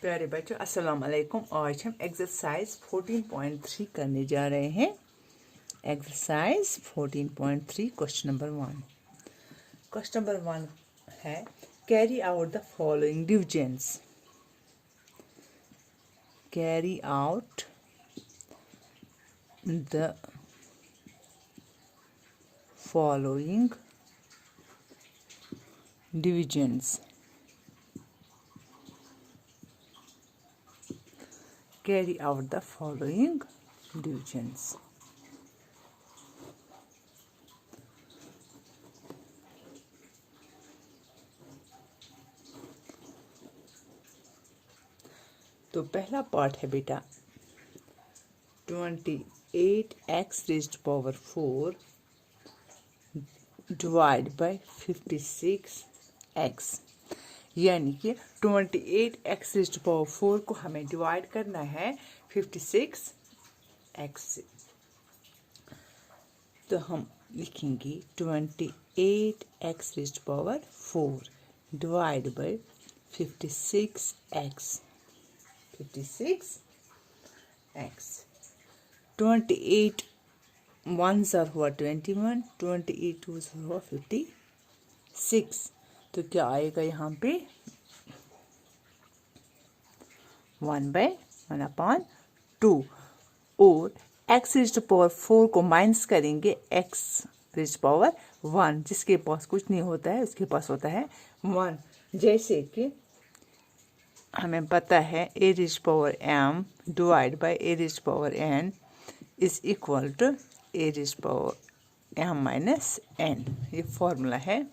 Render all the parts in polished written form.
प्यारे बच्चों अस्सलाम वालेकुम। आज हम एक्सरसाइज 14.3 करने जा रहे हैं। Exercise 14.3 question number 1। Question number 1 है carry out the following divisions. Carry out the following divisions. Carry out the following divisions. तो पहला पार्ट है बेटा 28x raised power 4 divide by 56x, यानी कि 28x raised power 4 को हमें डिवाइड करना है 56x से। तो हम लिखेंगे 28x raised power 4 divide by 56x। 28 1s हुआ 21, 28 2s हुआ 56। तो क्या आएगा यहाँ पे 1/1/2 और x रेज़्ड पावर 4 को माइनस करेंगे x रेज़्ड पावर 1, जिसके पास कुछ नहीं होता है उसके पास होता है 1। जैसे कि हमें पता है a raised power m divide by a raised power n is equal to a raised power m minus n। ये फॉर्मूला है a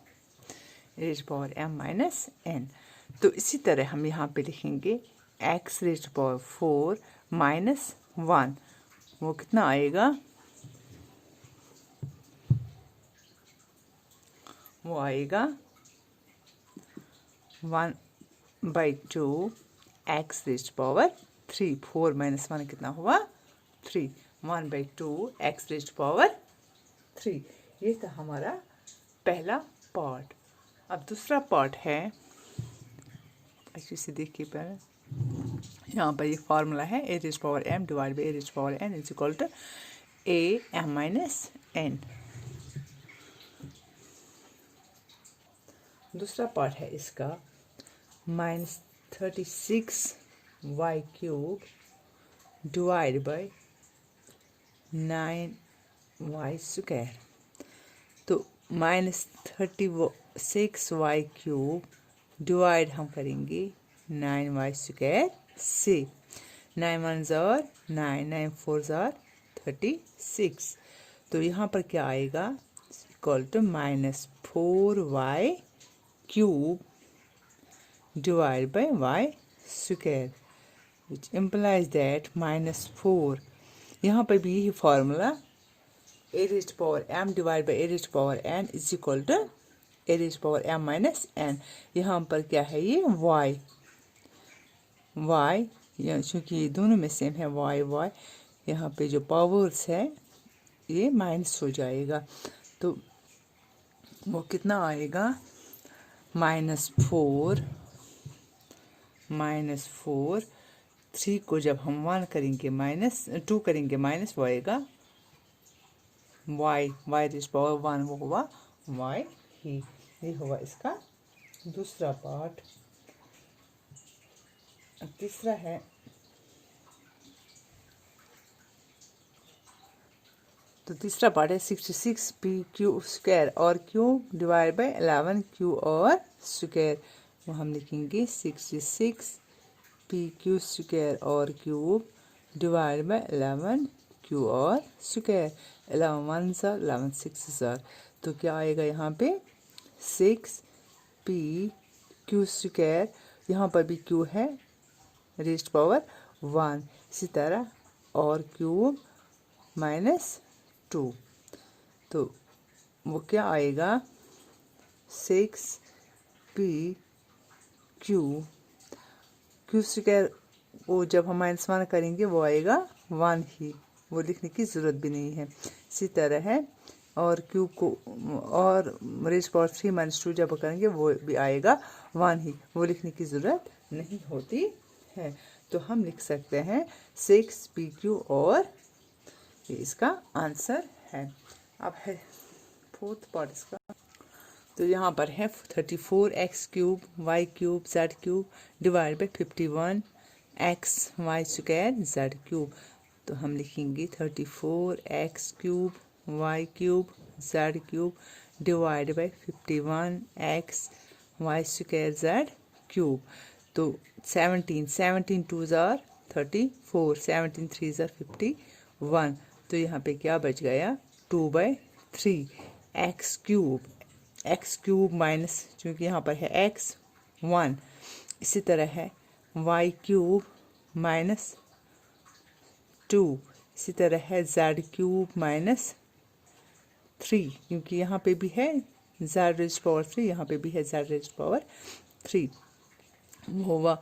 raised power m minus n। तो इसी तरह हम यहाँ पे लिखेंगे x रेज़्ड पावर 4 माइनस 1, वो कितना आएगा, वो आएगा 1/2 x रेज़्ड पावर 3। 4 माइनस 1 कितना हुआ 3, 1/2 x रेज़्ड पावर 3। ये था हमारा पहला पार्ट। अब दूसरा पार्ट है, अच्छे से देखिए पहले यहाँ पर ये फार्मूला है a raised power m divide by a raised power n is equal to a m minus n। दूसरा पार्ट है इसका -36y³ डिवाइड बाई 9y²। तो -36y³ डिवाइड हम करेंगे 9y² से। 9 1s are 9, 9 4s are 36। तो यहाँ पर क्या आएगा equal to -4y³ divide by y², which implies that -4। यहाँ पर भी यही formula a raised power m divide by a raised power n is equal to a raised power m minus n। यहाँ पर क्या है ये y या चूँकि ये दोनों में सेम है y यहाँ पे जो पावर्स है ये माइनस हो जाएगा। तो वो कितना आएगा -4 3 को जब हम 1 करेंगे -2 करेंगे माइनस, वो आएगा y रेज़्ड पावर 1, वो हुआ y ही। ये हुआ इसका दूसरा पार्ट। तीसरा है तो तीसरा पार्ट है 66p³ और क्यूब डिवाइड बाय 11q और स्क्वायर। वो हम लिखेंगे 66p³ और क्यूब डिवाइड बाय 11q और square. 11 1s are 11 6s are। तो क्या आएगा यहाँ पे 6p³²। यहाँ पर भी q है रेज़्ड पावर 1, इसी तरह और क्यूब -2। तो वो क्या आएगा 6p³ वो जब हम -1 करेंगे वो आएगा 1 ही, वो लिखने की ज़रूरत भी नहीं है। इसी तरह है और क्यूब को और रेज़्ड पावर 3 - 2 जब करेंगे वो भी आएगा 1 ही, वो लिखने की ज़रूरत नहीं होती है। तो हम लिख सकते हैं 6 PQ और ये इसका आंसर है। अब है फोर्थ पार्ट इसका। तो यहाँ पर है 34x³ y³ z³ divide by 51x² z³। तो हम लिखेंगे 34x³ y³ z³ divide by 51x² z³। तो 17 2 जार 34, 17 3 जार 51। तो यहाँ पे क्या बच गया 2/3 x³ माइनस, क्योंकि यहाँ पर है x 1। इसी तरह है y³ माइनस 2। इसी तरह है z³ माइनस 3, क्योंकि यहाँ पे भी है z⁻3, यहाँ पे भी है z⁻3। वो हुआ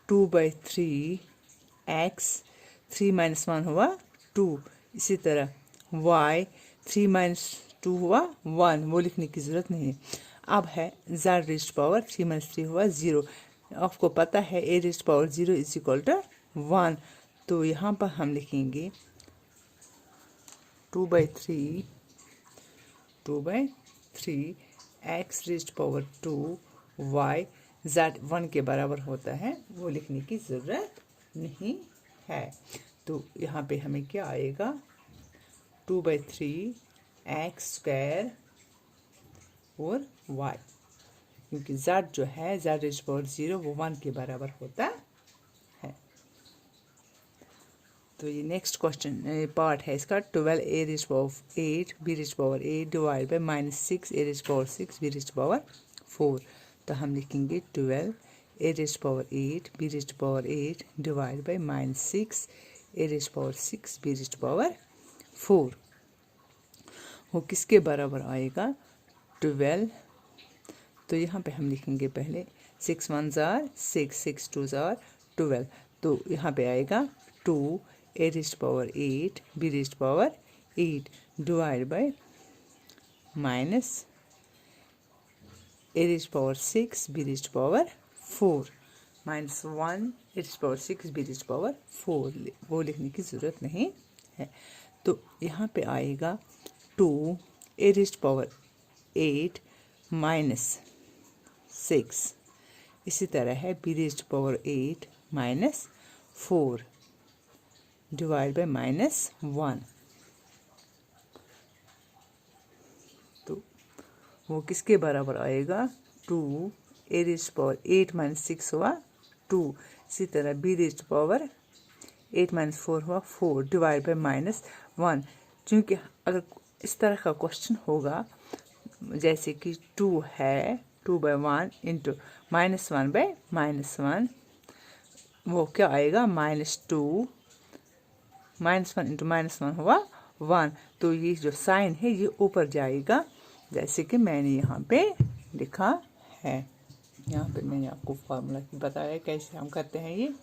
2/3 x, 3 - 1 हुआ 2। इसी तरह y 3 - 2 हुआ 1, वो लिखने की ज़रूरत नहीं है। अब है z⁻3 - 3 हुआ 0। आपको पता है a⁻0 = 1। तो यहाँ पर हम लिखेंगे 2/3 x⁻2 y z 1 के बराबर होता है, वो लिखने की ज़रूरत नहीं है। तो यहाँ पे हमें क्या आएगा 2/3 x² और y, क्योंकि z जो है z⁻0 वो 1 के बराबर होता है। तो ये नेक्स्ट क्वेश्चन पार्ट है इसका। 12a⁸ b⁸ divide by -6 a⁻6 b⁻4। तो हम लिखेंगे 12a⁸ b⁸ divide by -6 a⁻6 b⁻4। वो किसके बराबर आएगा 12। तो यहाँ पे हम लिखेंगे पहले 6 1 जार 6, 6 2 जार 12। तो यहाँ पे आएगा 2a⁸ b⁸ divide by minus a⁻6 b⁻4 -1 a⁻6 b⁻4, वो लिखने की ज़रूरत नहीं है। तो यहाँ पे आएगा 2a⁸ माइनस 6। इसी तरह है b⁸ माइनस 4 डिवाइड बाई -1। तो वो किसके बराबर आएगा 2a⁸ 6 हुआ 2। इसी तरह b⁸ 4 हुआ 4 डिवाइड बाई -1। क्योंकि अगर इस तरह का क्वेश्चन होगा जैसे कि 2 है 2/1 इंटू -1/-1, वो क्या आएगा -2 -1 इंटू -1 हुआ 1। तो ये जो साइन है ये ऊपर जाएगा, जैसे कि मैंने यहाँ पे लिखा है। यहाँ पे मैंने आपको फार्मूला बताया कैसे हम करते हैं ये।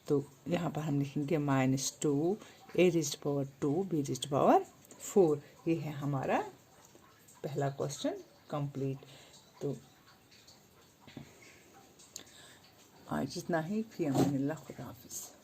तो यहाँ पर हम लिखेंगे -2 a⁻2 b⁻4। ये है हमारा पहला क्वेश्चन कंप्लीट। तो आज इतना ही, फिर अमान अल्लाह, खुदा हाफिज़।